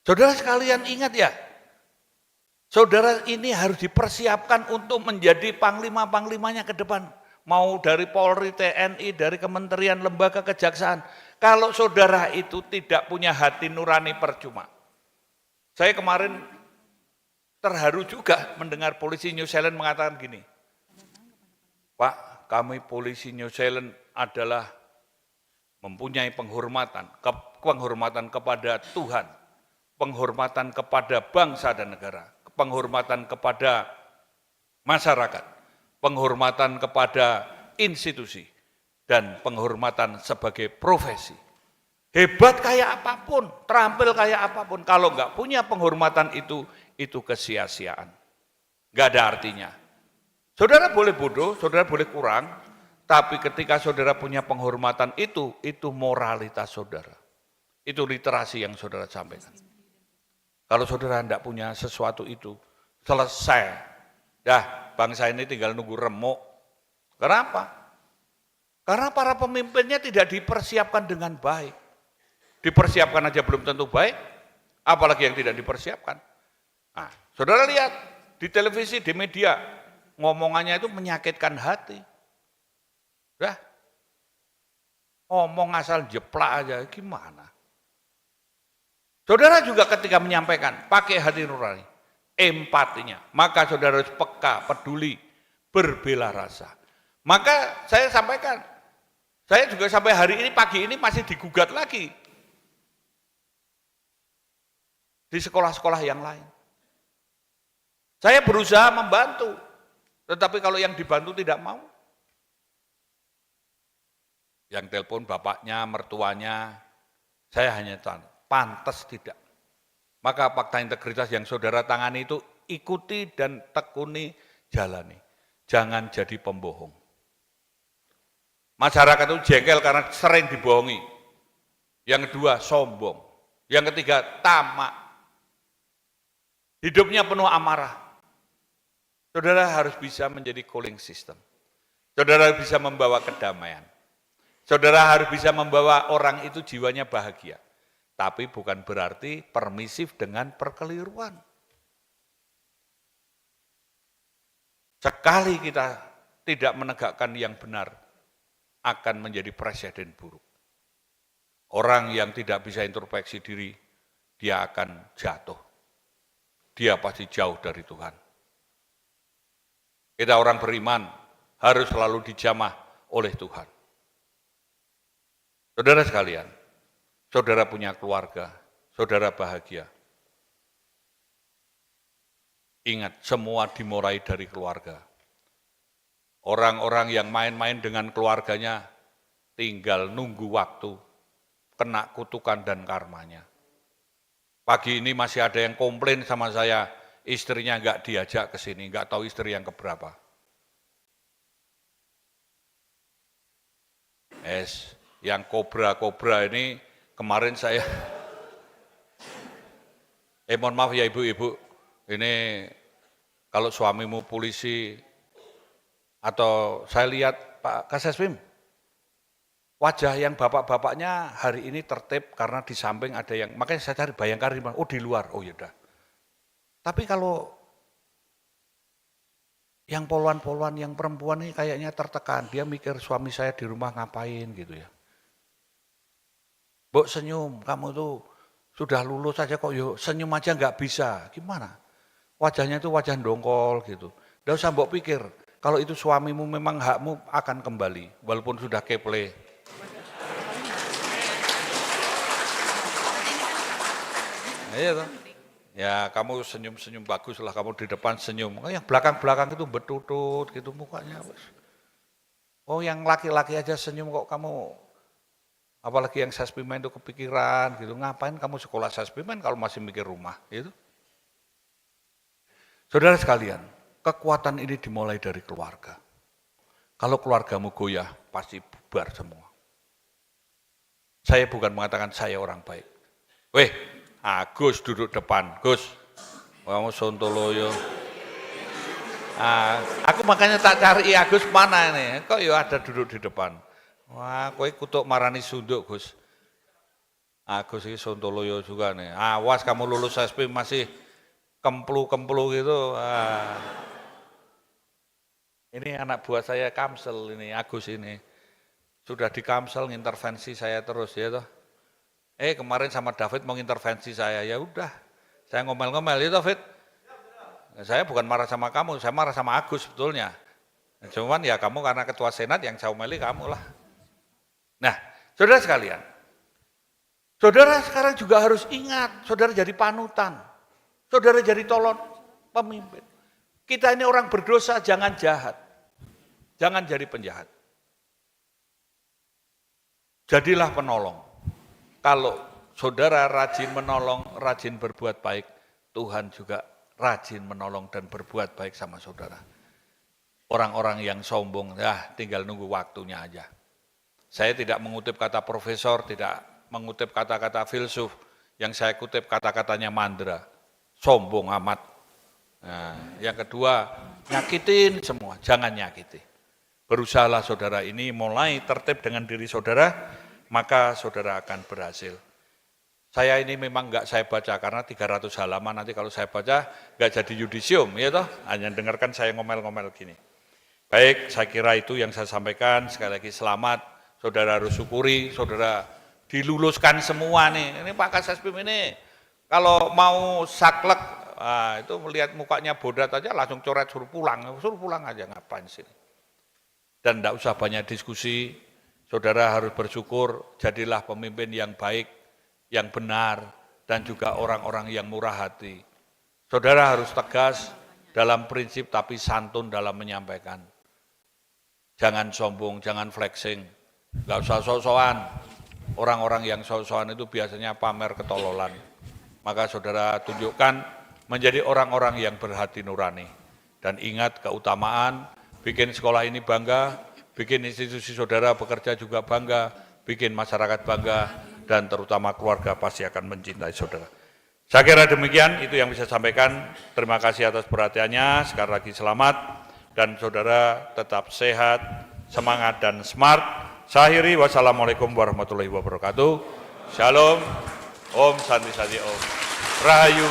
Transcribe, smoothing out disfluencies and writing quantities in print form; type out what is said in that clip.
Saudara sekalian ingat ya, saudara ini harus dipersiapkan untuk menjadi panglima-panglimanya ke depan. Mau dari Polri, TNI, dari kementerian, lembaga kejaksaan. Kalau saudara itu tidak punya hati nurani percuma. Saya kemarin terharu juga mendengar polisi New Zealand mengatakan gini, Pak, kami polisi New Zealand adalah mempunyai penghormatan kepada Tuhan, penghormatan kepada bangsa dan negara, penghormatan kepada masyarakat, penghormatan kepada institusi, dan penghormatan sebagai profesi. Hebat kayak apapun, terampil kayak apapun, kalau nggak punya penghormatan itu kesia-siaan. Nggak ada artinya. Saudara boleh bodoh, saudara boleh kurang, tapi ketika saudara punya penghormatan itu moralitas saudara. Itu literasi yang saudara sampaikan. Kalau saudara tidak punya sesuatu itu, selesai. Dah, bangsa ini tinggal nunggu remuk. Kenapa? Karena para pemimpinnya tidak dipersiapkan dengan baik. Dipersiapkan aja belum tentu baik, apalagi yang tidak dipersiapkan. Nah, saudara lihat di televisi, di media, ngomongannya itu menyakitkan hati. Dah, ngomong asal jeplak aja, gimana? Saudara juga ketika menyampaikan, pakai hati nurani, empatinya, maka saudara harus peka, peduli, berbela rasa. Maka saya sampaikan, saya juga sampai hari ini, pagi ini masih digugat lagi di sekolah-sekolah yang lain. Saya berusaha membantu, tetapi kalau yang dibantu tidak mau, yang telepon bapaknya, mertuanya, saya hanya tanya, pantas tidak. Maka fakta integritas yang saudara tangani itu ikuti dan tekuni, jalani. Jangan jadi pembohong. Masyarakat itu jengkel karena sering dibohongi. Yang kedua, sombong. Yang ketiga, tamak. Hidupnya penuh amarah. Saudara harus bisa menjadi cooling system. Saudara harus bisa membawa kedamaian. Saudara harus bisa membawa orang itu jiwanya bahagia. Tapi bukan berarti permisif dengan perkeliruan. Sekali kita tidak menegakkan yang benar, akan menjadi presiden buruk. Orang yang tidak bisa introspeksi diri, dia akan jatuh. Dia pasti jauh dari Tuhan. Kita orang beriman harus selalu dijamah oleh Tuhan. Saudara sekalian, saudara punya keluarga, saudara bahagia. Ingat, semua dimulai dari keluarga. Orang-orang yang main-main dengan keluarganya tinggal nunggu waktu, kena kutukan dan karmanya. Pagi ini masih ada yang komplain sama saya, istrinya nggak diajak ke sini, nggak tahu istri yang keberapa. Yang kobra-kobra ini kemarin saya, mohon maaf ya ibu-ibu, ini kalau suamimu polisi, atau saya lihat Pak Kaseswim, wajah yang bapak-bapaknya hari ini tertib karena di samping ada yang, makanya saya cari Bayangkari, oh di luar, oh yaudah. Tapi kalau yang poluan-poluan, yang perempuan ini kayaknya tertekan, dia mikir suami saya di rumah ngapain gitu ya. Mbok senyum, kamu tuh sudah lulus aja kok yuk senyum aja nggak bisa, gimana? Wajahnya itu wajah dongkol gitu. Nggak usah mbok pikir, kalau itu suamimu memang hakmu akan kembali, walaupun sudah keple. Iya toh. Ya kamu senyum-senyum bagus lah, kamu di depan senyum. Oh, yang belakang-belakang itu betutut gitu mukanya. Oh yang laki-laki aja senyum kok kamu, apalagi yang saspimen itu kepikiran gitu. Ngapain kamu sekolah saspimen kalau masih mikir rumah gitu. Saudara sekalian, kekuatan ini dimulai dari keluarga. Kalau keluargamu goyah, pasti bubar semua. Saya bukan mengatakan saya orang baik. Weh, Agus duduk depan, Gus, kamu sontoloyo. Aku makanya tak cari Agus mana ini, kok ya ada duduk di depan. Wah, kowe kutuk marani sunduk, Gus. Agus ini Sontoloyo juga nih. Awas kamu lulus SP masih kemplu-kemplu gitu. Ini anak buah saya Kamsel ini, Agus ini. Sudah di Kamsel ngintervensi saya terus ya toh. Kemarin sama David mau intervensi saya, ya udah. Saya ngomel-ngomel, ya David. Saya bukan marah sama kamu, saya marah sama Agus sebetulnya. Cuman ya kamu karena ketua senat yang saya omeli kamu lah. Nah, saudara sekalian, saudara sekarang juga harus ingat, saudara jadi panutan, saudara jadi tolong pemimpin. Kita ini orang berdosa, jangan jahat, jangan jadi penjahat. Jadilah penolong. Kalau saudara rajin menolong, rajin berbuat baik, Tuhan juga rajin menolong dan berbuat baik sama saudara. Orang-orang yang sombong, tinggal nunggu waktunya aja. Saya tidak mengutip kata profesor, tidak mengutip kata-kata filsuf, yang saya kutip kata-katanya Mandra, sombong amat. Nah, yang kedua, nyakitin semua, jangan nyakiti. Berusahalah saudara ini mulai tertib dengan diri saudara, maka saudara akan berhasil. Saya ini memang enggak saya baca, karena 300 halaman nanti kalau saya baca, enggak jadi yudisium, ya toh, hanya dengarkan saya ngomel-ngomel gini. Baik, saya kira itu yang saya sampaikan, sekali lagi selamat, saudara harus syukuri, saudara diluluskan semua nih, ini Pak Kasespim ini, kalau mau saklek, itu melihat mukanya bodat aja langsung coret suruh pulang aja, ngapain sini. Dan enggak usah banyak diskusi, saudara harus bersyukur, jadilah pemimpin yang baik, yang benar, dan juga orang-orang yang murah hati. Saudara harus tegas dalam prinsip tapi santun dalam menyampaikan. Jangan sombong, jangan flexing, nggak usah sok-sokan. Orang-orang yang sok-sokan itu biasanya pamer ketololan. Maka saudara tunjukkan menjadi orang-orang yang berhati nurani. Dan ingat keutamaan, bikin sekolah ini bangga, bikin institusi saudara bekerja juga bangga, bikin masyarakat bangga, dan terutama keluarga pasti akan mencintai saudara. Saya kira demikian, itu yang bisa sampaikan. Terima kasih atas perhatiannya, sekali lagi selamat, dan saudara tetap sehat, semangat, dan smart. Saya akhiri, wassalamualaikum warahmatullahi wabarakatuh. Shalom, Om Santi Sadi Om. Rahayu.